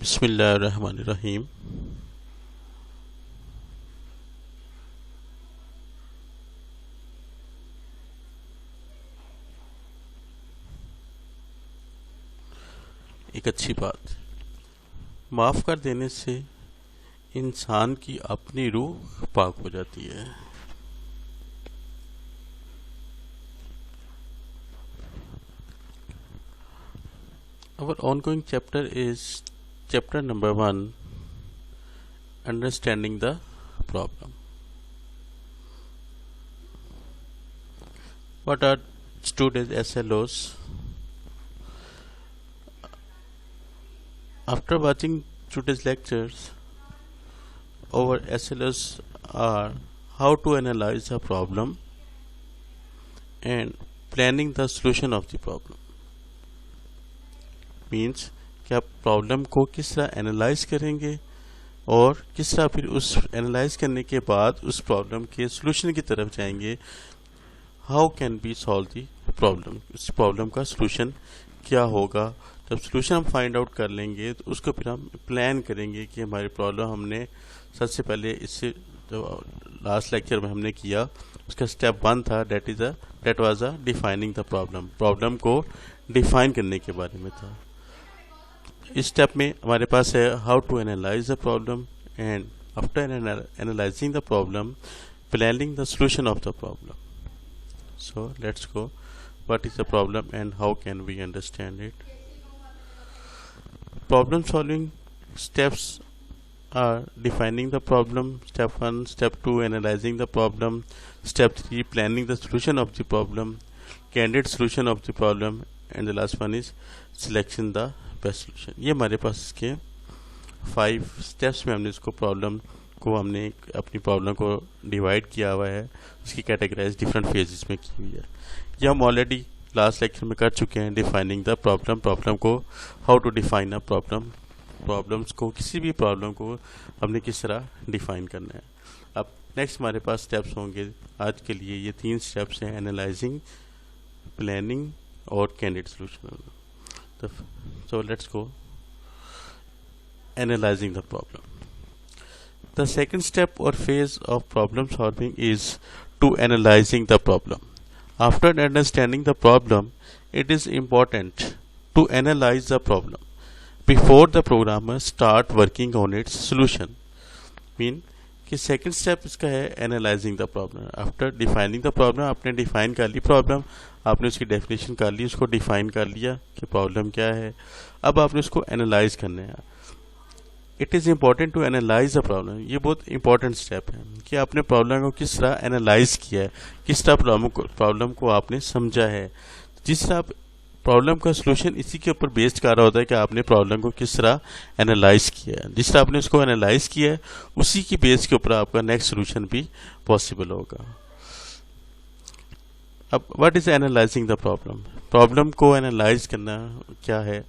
बिस्मिल्लाहिर्रहमानिर्रहीम। एक अच्छी बात, माफ़ कर देने से इंसान की अपनी रूह पाक हो जाती है। Our ongoing chapter is chapter number 1, understanding the problem. What are students SLOs? After watching today's lectures, our SLOs are how to analyze the problem and planning the solution of the problem. Means कि आप problem को किस तरह analyse करेंगे और किस तरह फिर उस एनालाइज करने के बाद उस प्रॉब्लम के सॉल्यूशन की तरफ जाएंगे। How can be solve the problem, उस प्रॉब्लम का सॉल्यूशन क्या होगा। जब सॉल्यूशन हम फाइंड आउट कर लेंगे तो उसको फिर हम प्लान करेंगे कि हमारी प्रॉब्लम हमने सबसे पहले इससे जो लास्ट लेक्चर में हमने किया उसका स्टेप 1 था, that was a defining the problem. Problem को डिफाइन करने के बारे में था। इस स्टेप में हमारे पास है how to analyse the problem and after analysing the problem planning the solution of the problem. So let's go, what is the problem and how can we understand it. Problem solving steps are defining the problem, step 1, step 2 analyzing the problem, step 3 planning the solution of the problem, candidate solution of the problem, and the last one is selection the best solution। ये हमारे पास इसके 5 steps में हमने इसको problem को हमने अपनी problem को डिवाइड किया हुआ है, उसकी कैटेगराइज डिफरेंट फेजेस में की हुई है। ये हम ऑलरेडी लास्ट लेक्चर में कर चुके हैं। डिफाइनिंग द प्रॉब्लम, प्रॉब्लम को how to define a problem, problems को किसी भी प्रॉब्लम को हमने किस तरह डिफाइन करना है। अब नेक्स्ट हमारे पास स्टेप्स होंगे आज के लिए, ये 3 स्टेप्स हैं, एनालाइजिंग, प्लानिंग और candidate solution. So let's go, analysing the problem. The second step और phase of problem solving is to analysing the problem. After understanding the problem it is important to analyse the problem before the programmer start working on its solution। Mean कि second step इसका है analysing the problem. After defining the problem, आपने define कर ली problem, आपने उसकी definition कर ली, उसको डिफाइन कर लिया कि प्रॉब्लम क्या है। अब आपने उसको एनालाइज करना है। It is important to analyse the problem. ये बहुत इंपॉर्टेंट स्टेप है कि आपने प्रॉब्लम को किस तरह एनालाइज किया है, किस तरह प्रॉब्लम को आपने समझा है। जिस तरह आप प्रॉब्लम का सॉल्यूशन इसी के ऊपर बेस्ड कर रहा होता है कि आपने प्रॉब्लम को किस तरह एनालाइज किया है। जिस तरह आपने उसको एनालाइज किया है उसी की बेस के ऊपर आपका नेक्स्ट सॉल्यूशन भी पॉसिबल होगा। अब what is analysing the problem, problem को एनालाइज करना क्या है।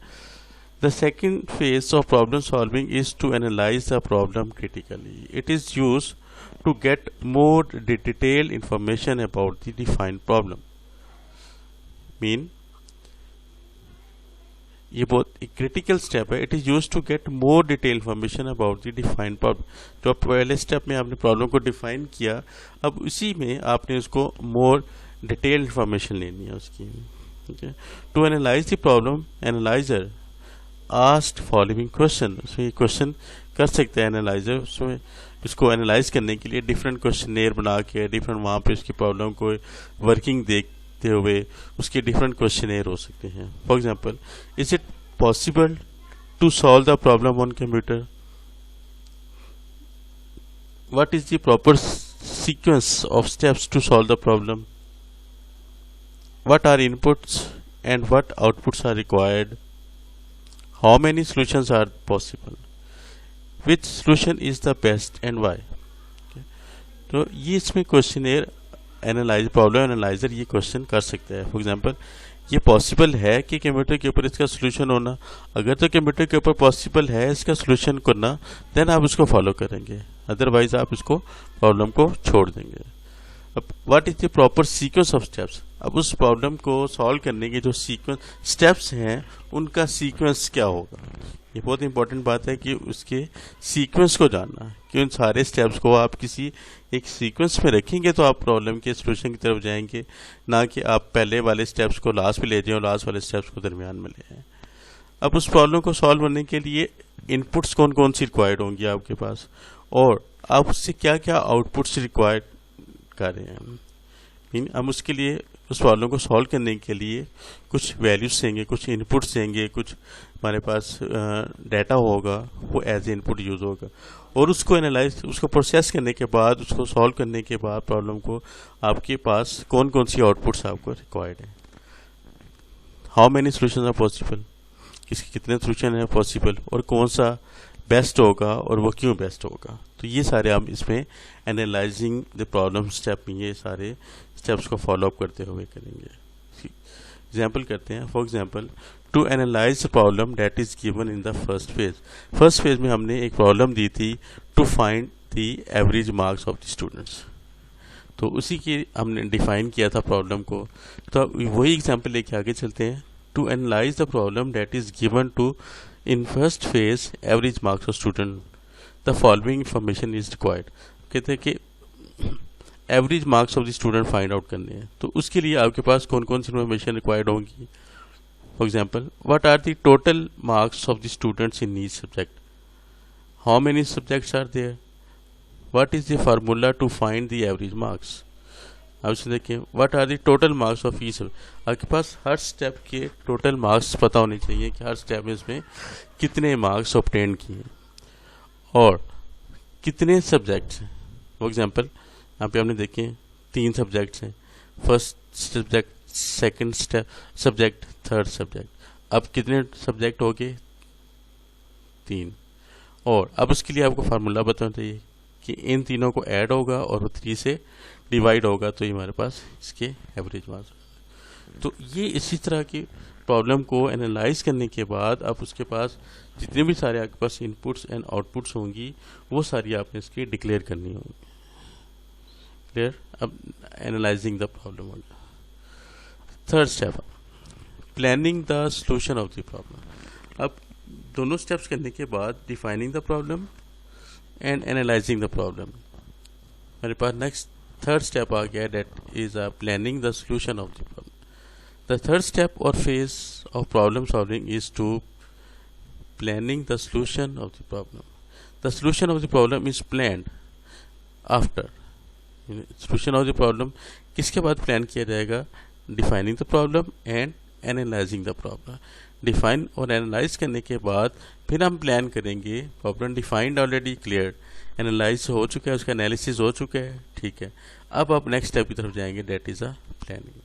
The second phase of problem solving is to analyse the problem critically. It is use to get more detail information about the defined problem. Mean ये बहुत एक critical step है। It is use to get more detail information about the defined problem. जो पहले step में आपने problem को define किया, अब उसी में आपने उसको मोर डिटेल इंफॉर्मेशन लेनी है उसकी। To analyse the problem, analyser asked following question. उसमें क्वेश्चन कर सकते हैं एनालाइजर, उसमें इसको एनालाइज करने के लिए डिफरेंट क्वेश्चनेयर बना के डिफरेंट वहाँ पे उसकी प्रॉब्लम को वर्किंग देखते हुए उसके डिफरेंट क्वेश्चनेयर हो सकते हैं। For example, is it possible to solve the problem on computer? What is the proper sequence of steps to solve the problem? What are inputs and what outputs are required? How many solutions are possible? Which solution is the best and why? तो ये इसमें questionnaire analyse, problem analyser ये question कर सकता है। For example, ये possible है कि कंप्यूटर के ऊपर इसका सॉल्यूशन होना? अगर तो कंप्यूटर के ऊपर पॉसिबल है इसका सॉल्यूशन करना, देन आप उसको फॉलो करेंगे, अदरवाइज आप इसको प्रॉब्लम को छोड़ देंगे। अब what is the proper sequence of steps? अब उस प्रॉब्लम को सॉल्व करने के जो सीक्वेंस स्टेप्स हैं उनका सीक्वेंस क्या होगा? ये बहुत इंपॉर्टेंट बात है कि उसके सीक्वेंस को जानना, कि उन सारे स्टेप्स को आप किसी एक सीक्वेंस में रखेंगे तो आप प्रॉब्लम के सोल्यूशन की तरफ जाएंगे, ना कि आप पहले वाले स्टेप्स को लास्ट में ले जाएं और लास्ट वाले स्टेप्स को दरमियान में ले आएं। अब उस प्रॉब्लम को सॉल्व करने के लिए इनपुट्स कौन कौन सी रिक्वायर्ड होंगी आपके पास, और आप उससे क्या क्या आउटपुट्स रिक्वायर्ड कर रहे हैं। हम उसके लिए उस प्रॉब्लम को सॉल्व करने के लिए कुछ वैल्यूज देंगे, कुछ इनपुट्स देंगे, कुछ हमारे पास डाटा होगा, वो एज ए इनपुट यूज होगा, और उसको एनालाइज, उसको प्रोसेस करने के बाद, उसको सॉल्व करने के बाद प्रॉब्लम को आपके पास कौन कौन सी आउटपुट्स आपको रिक्वायर्ड है, how many solution are possible, इसके कितने सोल्यूशन है पॉसिबल, और कौन सा बेस्ट होगा और वो क्यों बेस्ट होगा। तो ये सारे हम इसमें एनालाइजिंग द प्रॉब्लम स्टेप में ये सारे स्टेप्स को फॉलो अप करते हुए करेंगे। एग्जाम्पल करते हैं। For example, to analyse the problem that is given in the first phase. First phase में हमने एक प्रॉब्लम दी थी to find the average marks of the students, तो उसी की हमने डिफाइन किया था प्रॉब्लम को। तो वही एग्जाम्पल लेके आगे चलते हैं। To analyse the problem that is given to in first phase average marks of student, the following information is required. कहते हैं कि average marks of the student find out करने हैं, तो उसके लिए आपके पास कौन कौन सी इंफॉर्मेशन रिक्वायर्ड होगी। For example, what are the total marks of the students in each subject, how many subjects are there, what is the formula to find the average marks. अब इसे देखिए, what are the total marks of each. आपके पास हर step के total marks पता होने चाहिए कि हर स्टेप में इसमें कितने मार्क्स ऑब्टेन किए और कितने सब्जेक्ट्स हैं। फॉर एग्जाम्पल, यहाँ पे हमने देखे 3 सब्जेक्ट्स हैं, first subject, second subject, third subject. अब कितने सब्जेक्ट हो गए, 3। और अब उसके लिए आपको फार्मूला बताना चाहिए कि इन तीनों को ऐड होगा और वो 3 से डिवाइड होगा, तो ये हमारे पास इसके एवरेज मार्क्स। तो ये इसी तरह की प्रॉब्लम को एनालाइज करने के बाद आप उसके पास जितने भी सारे आपके पास इनपुट्स एंड आउटपुट्स होंगी वो सारी आपने इसकी डिक्लेयर करनी होगी। क्लियर। अब एनालाइजिंग द प्रॉब्लम होगा। Third step, planning the solution of the problem. अब दोनों स्टेप्स करने के बाद defining the problem and analysing the problem, हमारे पास नेक्स्ट थर्ड स्टेप आ गया, that is planning the solution of the problem. The third step or phase of problem solving is to planning the solution of the problem. The solution of the problem is planned after. Solution of the problem किसके बाद plan किया जाएगा, defining the problem and analyzing the problem. Define और analyse करने के बाद फिर हम प्लान करेंगे। Problem defined already clear, analyse हो चुका है, उसका एनालिसिस हो चुका है, ठीक है। अब आप नेक्स्ट स्टेप की तरफ जाएंगे, that is a planning.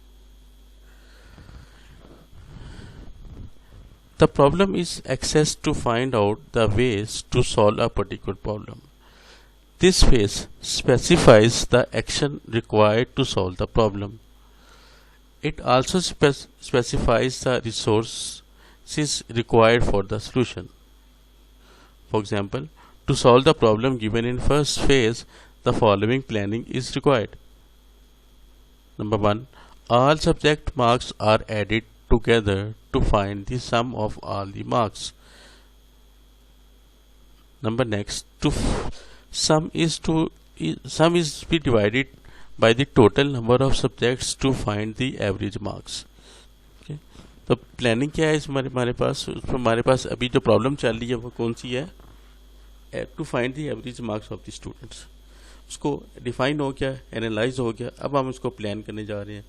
The problem is accessed to find out the ways to solve a particular problem. This phase specifies the action required to solve the problem. It also specifies the resources required for the solution. For example, to solve the problem given in first phase, the following planning is required. Number 1, all subject marks are added together to find the sum of all the marks. Number next, sum is be divided by the total number of subjects to find the average marks. Okay? तो planning क्या है इस हमारे पास, उसमें हमारे पास अभी जो problem चल रही है वो कौन सी है, to find the average marks of the students. उसको डिफाइन हो गया, एनालाइज हो गया, अब हम उसको प्लान करने जा रहे हैं।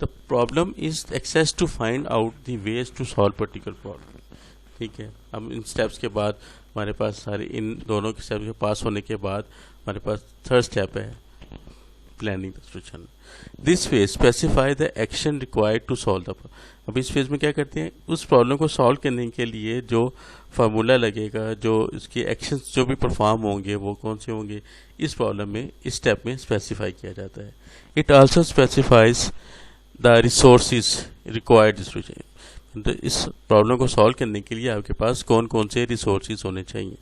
The problem is access to find out the ways to solve particular problem. ठीक है। अब इन स्टेप्स के बाद हमारे पास सारे इन दोनों के स्टेप्स के पास होने के बाद हमारे पास थर्ड स्टेप है, planning the solution. This phase specify the action required to solve the problem. अब इस फेज में क्या करते हैं, उस प्रॉब्लम को सॉल्व करने के लिए जो फार्मूला लगेगा, जो इसके एक्शंस जो भी परफॉर्म होंगे वो कौन से होंगे, इस प्रॉब्लम में इस स्टेप में स्पेसिफाई किया जाता है। It also specifies the resources required solution. तो इस प्रॉब्लम को सॉल्व करने के लिए आपके पास कौन कौन से रिसोर्सेज होने चाहिए।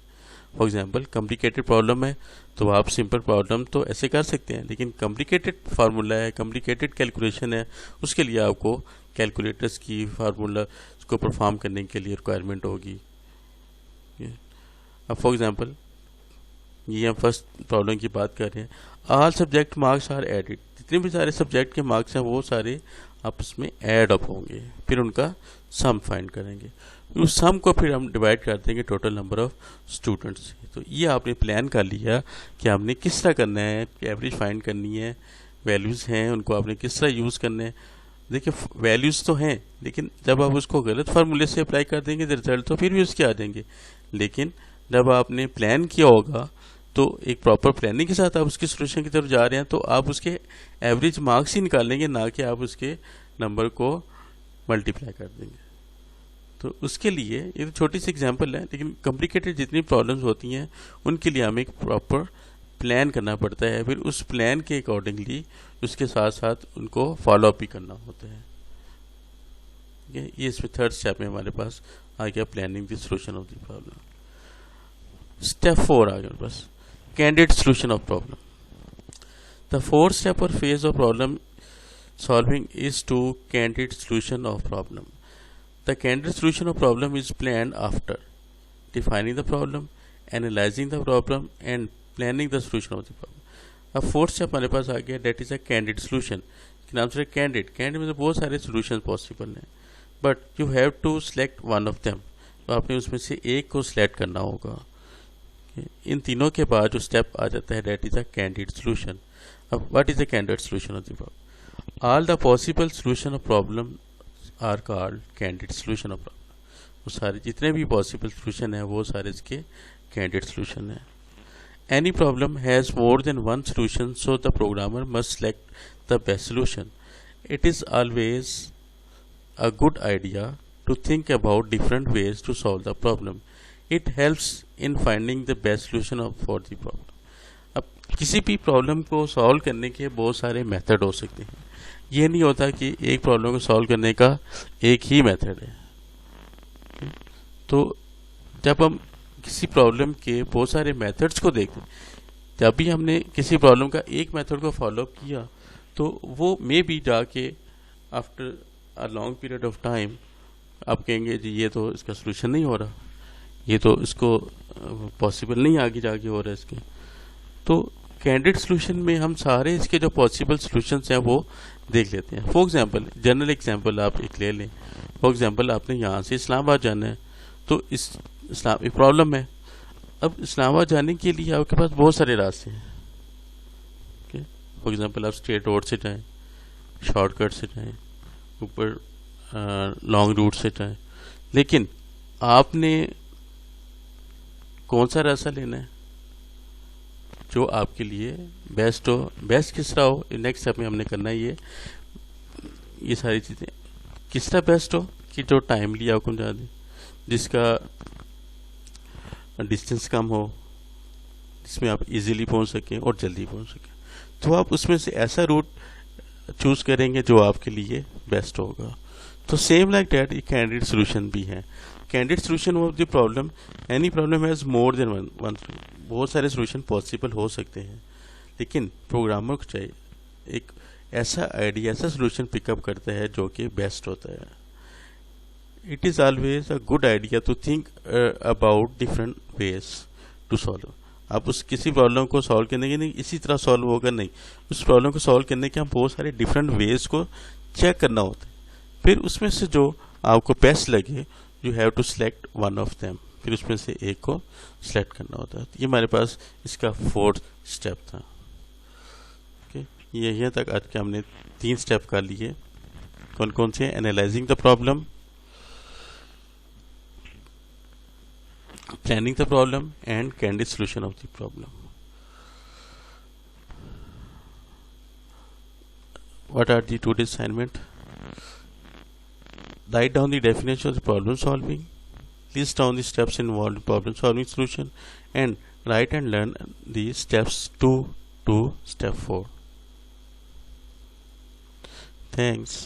फॉर एग्जांपल, कॉम्प्लिकेटेड प्रॉब्लम है तो आप सिंपल प्रॉब्लम तो ऐसे कर सकते हैं, लेकिन कॉम्प्लिकेटेड फार्मूला है, कॉम्प्लिकेटेड कैलकुलेशन है, उसके लिए आपको कैलकुलेटर्स की फार्मूला को परफॉर्म करने के लिए रिक्वायरमेंट होगी। अब फॉर एग्जांपल ये हम फर्स्ट प्रॉब्लम की बात कर रहे हैं, all subject marks are added, जितने भी सारे सब्जेक्ट के मार्क्स हैं वो सारे आपस में ऐड अप होंगे, फिर उनका सम फाइंड करेंगे, उस सम को फिर हम डिवाइड कर देंगे टोटल नंबर ऑफ स्टूडेंट्स से। तो ये आपने प्लान कर लिया कि आपने किस तरह करना है, एवरेज फाइंड करनी है, वैल्यूज़ हैं उनको आपने किस तरह यूज़ करना है। देखिए वैल्यूज़ तो हैं, लेकिन जब आप उसको गलत फार्मूले से अप्लाई कर देंगे तो रिजल्ट तो फिर भी उसके आ जाएंगे। लेकिन जब आपने प्लान किया होगा तो एक प्रॉपर प्लानिंग के साथ आप उसकी सोल्यूशन की तरफ जा रहे हैं, तो आप उसके एवरेज मार्क्स ही निकालेंगे, ना कि आप उसके नंबर को मल्टीप्लाई कर देंगे। तो उसके लिए ये तो छोटी सी एग्जांपल है, लेकिन कॉम्प्लिकेटेड जितनी प्रॉब्लम्स होती हैं उनके लिए हमें एक प्रॉपर प्लान करना पड़ता है, फिर उस प्लान के अकॉर्डिंगली उसके साथ साथ उनको फॉलो अप भी करना होता है। ये इसमें थर्ड स्टेप में हमारे पास आ गया, planning the solution of the problem. Step 4 आ गया हमारे पास, candid solution of problem. The fourth step or phase of problem solving is to candid solution of problem. The candid solution of problem is planned after defining the problem, analyzing the problem and planning the solution of the problem. अब fourth step हमारे पास आ गया, that is a candid solution. नाम से candid में बहुत सारे सोल्यूशन पॉसिबल हैं, but you have to select one of them. तो आपने उसमें से एक को सिलेक्ट करना होगा। इन तीनों के बाद जो स्टेप आ जाता है, that is a candid solution. अब what is a candid solution of the problem? All the possible solution of problem are called candid solution of problem. वो सारे जितने भी पॉसिबल सोल्यूशन है वो सारे इसके कैंडिड सोल्यूशन है। Any problem has more than one solution, so the programmer must select the best solution. It is always a good idea to think about different ways to solve the problem. It helps in finding the best solution for the problem. अब किसी भी problem को solve करने के बहुत सारे method हो सकते हैं। ये नहीं होता कि एक प्रॉब्लम को सॉल्व करने का एक ही मेथड है। तो जब हम किसी प्रॉब्लम के बहुत सारे मेथड्स को देखते हैं, जब भी हमने किसी प्रॉब्लम का एक मेथड को फॉलो अप किया तो वो मे भी जाके after a long period of time आप कहेंगे जी ये तो इसका सोल्यूशन नहीं हो रहा, ये तो इसको पॉसिबल नहीं आगे जाके हो रहा है इसके। तो कैंडिड सोल्यूशन में हम सारे इसके जो पॉसिबल सोल्यूशंस हैं वो देख लेते हैं। फॉर एग्जांपल, जनरल एग्जांपल आप एक ले लें। फॉर एग्जांपल आपने यहाँ से इस्लामाबाद जाना है, तो एक प्रॉब्लम है। अब इस्लामाबाद जाने के लिए आपके पास बहुत सारे रास्ते हैं। फॉर एग्जांपल आप स्ट्रेट रोड से जाएं, शॉर्टकट से जाएं, ऊपर लॉन्ग रूट से जाएं, लेकिन आपने कौन सा रास्ता लेना है जो आपके लिए बेस्ट हो। बेस्ट किस तरह हो, नेक्स्ट स्टेप में हमने करना है ये सारी चीज़ें किस तरह बेस्ट हो कि जो टाइमली आपको जा दे, जिसका डिस्टेंस कम हो, जिसमें आप इजीली पहुंच सकें और जल्दी पहुंच सकें। तो आप उसमें से ऐसा रूट चूज करेंगे जो आपके लिए बेस्ट होगा। तो सेम लाइक दैट ये कैंडिड सोल्यूशन भी है। Candid solution of the problem, any problem has more than one. बहुत सारे सोल्यूशन पॉसिबल हो सकते हैं, लेकिन प्रोग्रामर को चाहिए एक ऐसा आइडिया, ऐसा सोल्यूशन पिकअप करता है जो कि बेस्ट होता है। It is always a good idea to think about different ways to solve. आप उस किसी प्रॉब्लम को सॉल्व करने के नहीं इसी तरह सॉल्व होगा नहीं, उस प्रॉब्लम को सॉल्व करने के हम बहुत सारे डिफरेंट वेज को चेक करना होता है। फिर उसमें से जो आपको बेस्ट लगे, you have to select one of them, फिर उसमें से एक को सेलेक्ट करना होता है। ये हमारे पास इसका फोर्थ स्टेप था। ओके, ये यहाँ तक आज के हमने 3 स्टेप कर लिए। कौन कौन से? Analysing the problem, planning the problem and candid solution of the problem. What are the today's assignment? Write down the definition of the problem solving, list down the steps involved in problem solving solution, and write and learn the steps 2 to step 4. Thanks.